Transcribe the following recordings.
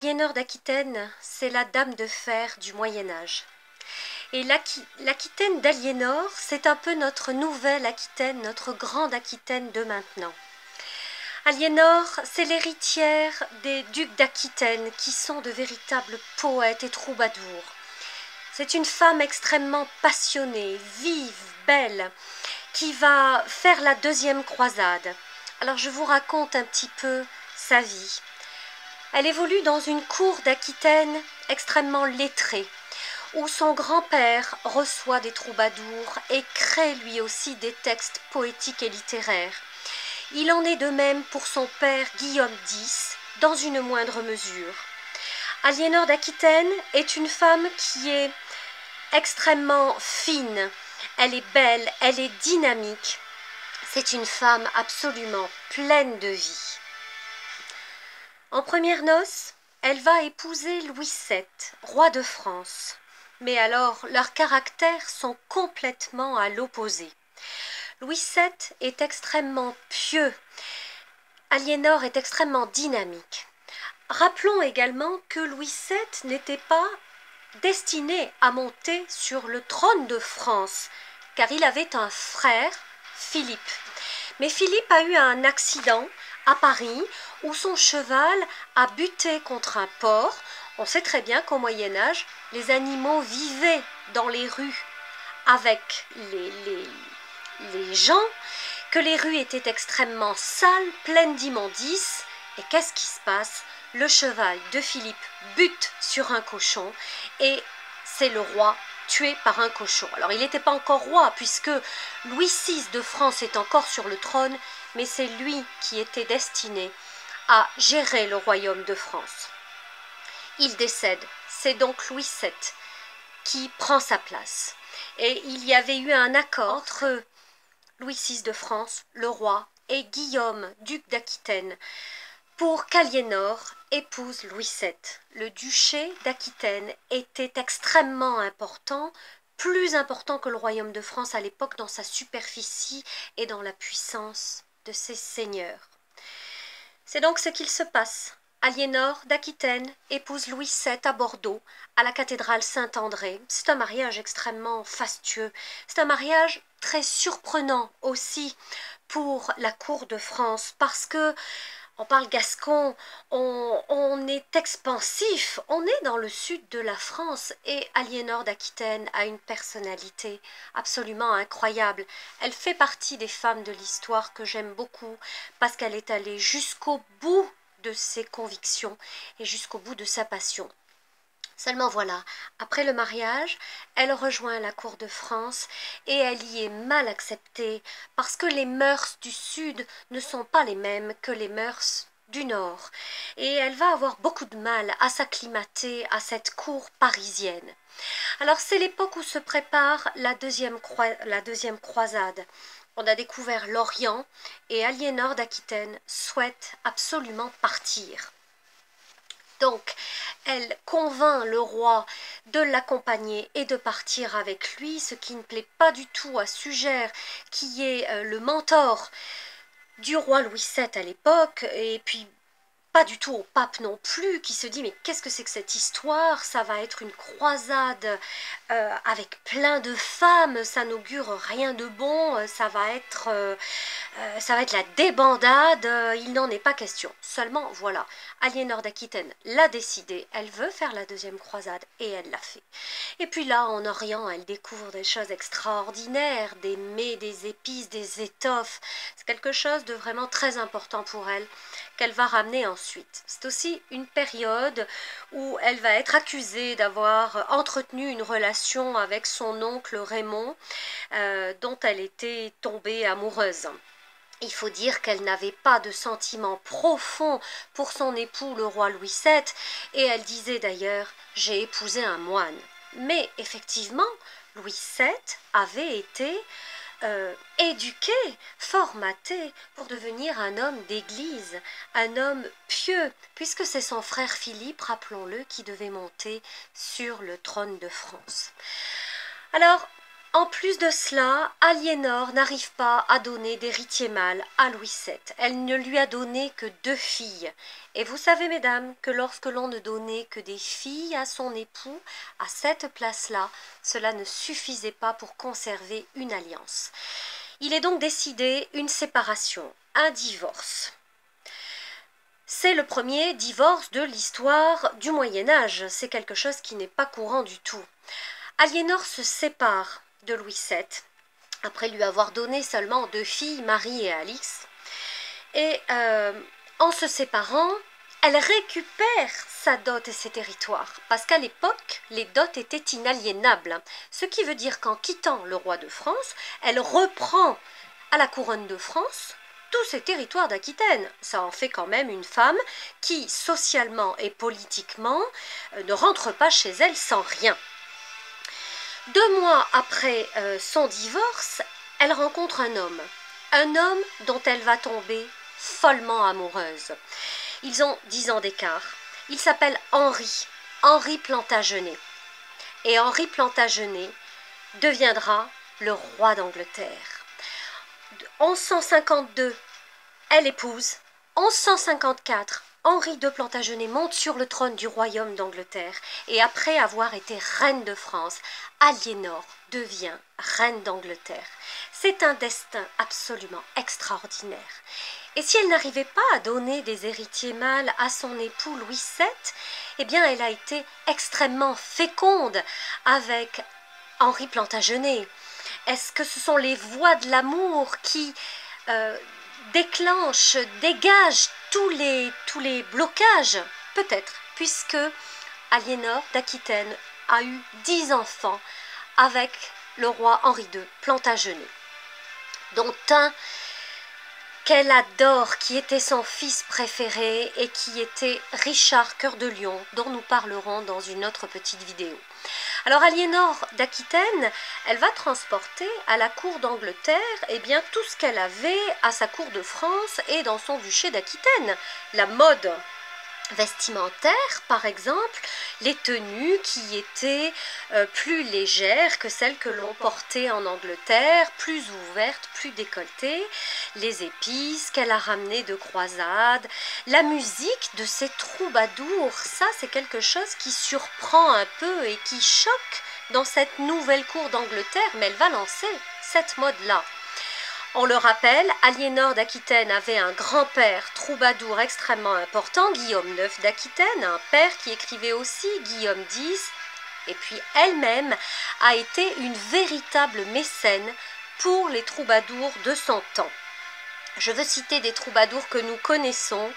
Aliénor d'Aquitaine, c'est la dame de fer du Moyen Âge. Et l'Aquitaine d'Aliénor, c'est un peu notre nouvelle Aquitaine, notre grande Aquitaine de maintenant. Aliénor, c'est l'héritière des ducs d'Aquitaine qui sont de véritables poètes et troubadours. C'est une femme extrêmement passionnée, vive, belle, qui va faire la deuxième croisade. Alors je vous raconte un petit peu sa vie. Elle évolue dans une cour d'Aquitaine extrêmement lettrée, où son grand-père reçoit des troubadours et crée lui aussi des textes poétiques et littéraires. Il en est de même pour son père Guillaume X, dans une moindre mesure. Aliénor d'Aquitaine est une femme qui est extrêmement fine, elle est belle, elle est dynamique. C'est une femme absolument pleine de vie. En premières noces, elle va épouser Louis VII, roi de France. Mais alors, leurs caractères sont complètement à l'opposé. Louis VII est extrêmement pieux. Aliénor est extrêmement dynamique. Rappelons également que Louis VII n'était pas destiné à monter sur le trône de France, car il avait un frère, Philippe. Mais Philippe a eu un accident à Paris où son cheval a buté contre un porc. On sait très bien qu'au Moyen-Âge, les animaux vivaient dans les rues avec les gens, que les rues étaient extrêmement sales, pleines d'immondices. Et qu'est-ce qui se passe? Le cheval de Philippe bute sur un cochon et c'est le roi tué par un cochon. Alors il n'était pas encore roi puisque Louis VI de France est encore sur le trône, mais c'est lui qui était destiné à gérer le royaume de France. Il décède, c'est donc Louis VII qui prend sa place. Et il y avait eu un accord entre Louis VI de France, le roi, et Guillaume, duc d'Aquitaine, pour qu'Aliénor épouse Louis VII. Le duché d'Aquitaine était extrêmement important, plus important que le royaume de France à l'époque dans sa superficie et dans la puissance de ses seigneurs. C'est donc ce qu'il se passe. Aliénor d'Aquitaine épouse Louis VII à Bordeaux, à la cathédrale Saint-André. C'est un mariage extrêmement fastueux. C'est un mariage très surprenant aussi pour la cour de France parce que on parle gascon, on est expansif, on est dans le sud de la France et Aliénor d'Aquitaine a une personnalité absolument incroyable. Elle fait partie des femmes de l'histoire que j'aime beaucoup parce qu'elle est allée jusqu'au bout de ses convictions et jusqu'au bout de sa passion. Seulement voilà, après le mariage, elle rejoint la cour de France et elle y est mal acceptée parce que les mœurs du Sud ne sont pas les mêmes que les mœurs du Nord. Et elle va avoir beaucoup de mal à s'acclimater à cette cour parisienne. Alors c'est l'époque où se prépare la deuxième croisade. On a découvert l'Orient et Aliénor d'Aquitaine souhaite absolument partir. Donc, elle convainc le roi de l'accompagner et de partir avec lui, ce qui ne plaît pas du tout à Sugère, qui est le mentor du roi Louis VII à l'époque, et puis pas du tout au pape non plus, qui se dit mais qu'est-ce que c'est que cette histoire? Ça va être une croisade avec plein de femmes, ça n'augure rien de bon, ça va être la débandade, il n'en est pas question. Seulement voilà, Aliénor d'Aquitaine l'a décidé, elle veut faire la deuxième croisade et elle l'a fait. Et puis là, en Orient, elle découvre des choses extraordinaires, des mets, des épices, des étoffes. C'est quelque chose de vraiment très important pour elle qu'elle va ramener ensuite. C'est aussi une période où elle va être accusée d'avoir entretenu une relation avec son oncle Raymond, dont elle était tombée amoureuse. Il faut dire qu'elle n'avait pas de sentiment profond pour son époux, le roi Louis VII, et elle disait d'ailleurs « j'ai épousé un moine ». Mais effectivement, Louis VII avait été éduqué, formaté pour devenir un homme d'église, un homme pieux, puisque c'est son frère Philippe, rappelons-le, qui devait monter sur le trône de France. Alors, En plus de cela, Aliénor n'arrive pas à donner d'héritier mâle à Louis VII. Elle ne lui a donné que 2 filles. Et vous savez, mesdames, que lorsque l'on ne donnait que des filles à son époux, à cette place-là, cela ne suffisait pas pour conserver une alliance. Il est donc décidé une séparation, un divorce. C'est le premier divorce de l'histoire du Moyen-Âge. C'est quelque chose qui n'est pas courant du tout. Aliénor se sépare de Louis VII, après lui avoir donné seulement 2 filles, Marie et Alix. Et en se séparant, elle récupère sa dot et ses territoires, parce qu'à l'époque, les dots étaient inaliénables. Ce qui veut dire qu'en quittant le roi de France, elle reprend à la couronne de France tous ces territoires d'Aquitaine. Ça en fait quand même une femme qui, socialement et politiquement, ne rentre pas chez elle sans rien. 2 mois après son divorce, elle rencontre un homme dont elle va tomber follement amoureuse. Ils ont 10 ans d'écart. Il s'appelle Henri Plantagenet. Et Henri Plantagenet deviendra le roi d'Angleterre. 1152, elle épouse. 1154, Henri de Plantagenet monte sur le trône du royaume d'Angleterre et après avoir été reine de France, Aliénor devient reine d'Angleterre. C'est un destin absolument extraordinaire. Et si elle n'arrivait pas à donner des héritiers mâles à son époux Louis VII, eh bien elle a été extrêmement féconde avec Henri Plantagenet. Est-ce que ce sont les voies de l'amour qui déclenchent, dégagent tous les blocages? Peut-être, puisque Aliénor d'Aquitaine a eu 10 enfants avec le roi Henri II Plantagenet, dont un qu'elle adore, qui était son fils préféré et qui était Richard Cœur de Lion, dont nous parlerons dans une autre petite vidéo. Alors Aliénor d'Aquitaine, elle va transporter à la cour d'Angleterre tout ce qu'elle avait à sa cour de France et dans son duché d'Aquitaine. La mode vestimentaire, par exemple, les tenues qui étaient plus légères que celles que l'on portait en Angleterre, plus ouvertes, plus décolletées, les épices qu'elle a ramenées de croisade, la musique de ces troubadours, ça c'est quelque chose qui surprend un peu et qui choque dans cette nouvelle cour d'Angleterre, mais elle va lancer cette mode-là. On le rappelle, Aliénor d'Aquitaine avait un grand-père troubadour extrêmement important, Guillaume IX d'Aquitaine, un père qui écrivait aussi, Guillaume X, et puis elle-même a été une véritable mécène pour les troubadours de son temps. Je veux citer des troubadours que nous connaissons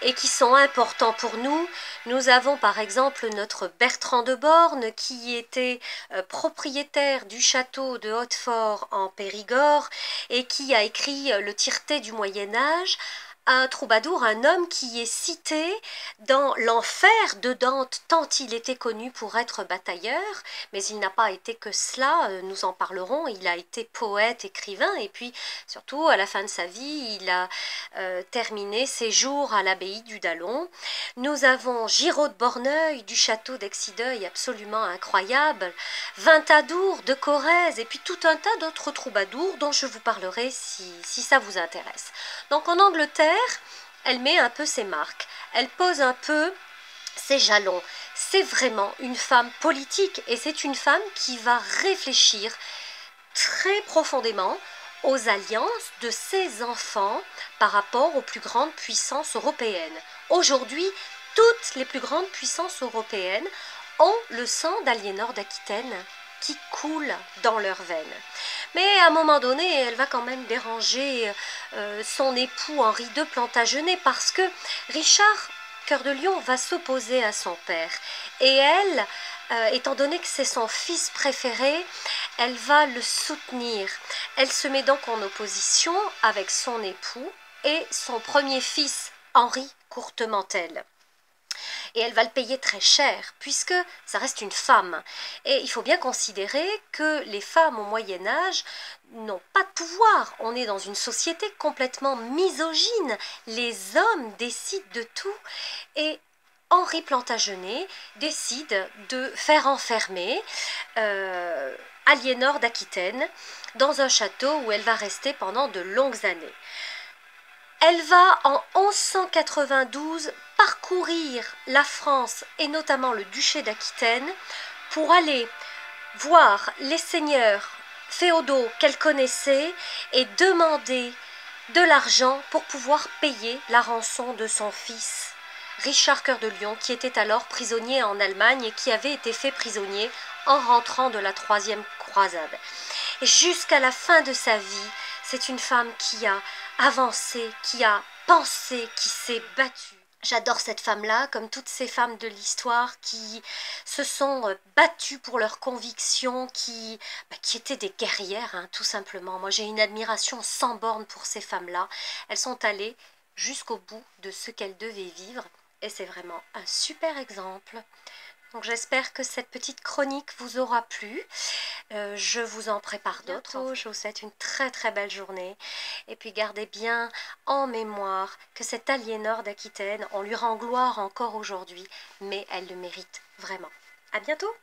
et qui sont importants pour nous. Nous avons par exemple notre Bertrand de Born qui était propriétaire du château de Hautefort en Périgord et qui a écrit le Tireté du Moyen-Âge. Un troubadour, un homme qui est cité dans l'enfer de Dante, tant il était connu pour être batailleur, mais il n'a pas été que cela, nous en parlerons, il a été poète, écrivain, et puis surtout à la fin de sa vie, il a terminé ses jours à l'abbaye du Dallon. Nous avons Giraud de Borneuil du château d'Exideuil, absolument incroyable, Ventadour de Corrèze, et puis tout un tas d'autres troubadours dont je vous parlerai si ça vous intéresse. Donc en Angleterre, elle met un peu ses marques, elle pose un peu ses jalons. C'est vraiment une femme politique et c'est une femme qui va réfléchir très profondément aux alliances de ses enfants par rapport aux plus grandes puissances européennes. Aujourd'hui, toutes les plus grandes puissances européennes ont le sang d'Aliénor d'Aquitaine qui coule dans leurs veines. Mais à un moment donné, elle va quand même déranger son époux Henri II Plantagenet parce que Richard Cœur de Lion va s'opposer à son père. Et elle, étant donné que c'est son fils préféré, elle va le soutenir. Elle se met donc en opposition avec son époux et son premier fils, Henri Courtemantel. Et elle va le payer très cher, puisque ça reste une femme. Et il faut bien considérer que les femmes au Moyen-Âge n'ont pas de pouvoir. On est dans une société complètement misogyne. Les hommes décident de tout. Et Henri Plantagenet décide de faire enfermer Aliénor d'Aquitaine dans un château où elle va rester pendant de longues années. Elle va en 1192 parcourir la France et notamment le duché d'Aquitaine pour aller voir les seigneurs féodaux qu'elle connaissait et demander de l'argent pour pouvoir payer la rançon de son fils Richard Cœur de Lion, qui était alors prisonnier en Allemagne et qui avait été fait prisonnier en rentrant de la troisième croisade. Et jusqu'à la fin de sa vie, c'est une femme qui a avancé, qui a pensé, qui s'est battue. J'adore cette femme-là, comme toutes ces femmes de l'histoire qui se sont battues pour leurs convictions, qui étaient des guerrières, hein, tout simplement. Moi, j'ai une admiration sans borne pour ces femmes-là. Elles sont allées jusqu'au bout de ce qu'elles devaient vivre, et c'est vraiment un super exemple. Donc j'espère que cette petite chronique vous aura plu. Je vous en prépare d'autres. Je vous souhaite une très très belle journée. Et puis gardez bien en mémoire que cette Aliénor d'Aquitaine, on lui rend gloire encore aujourd'hui, mais elle le mérite vraiment. À bientôt!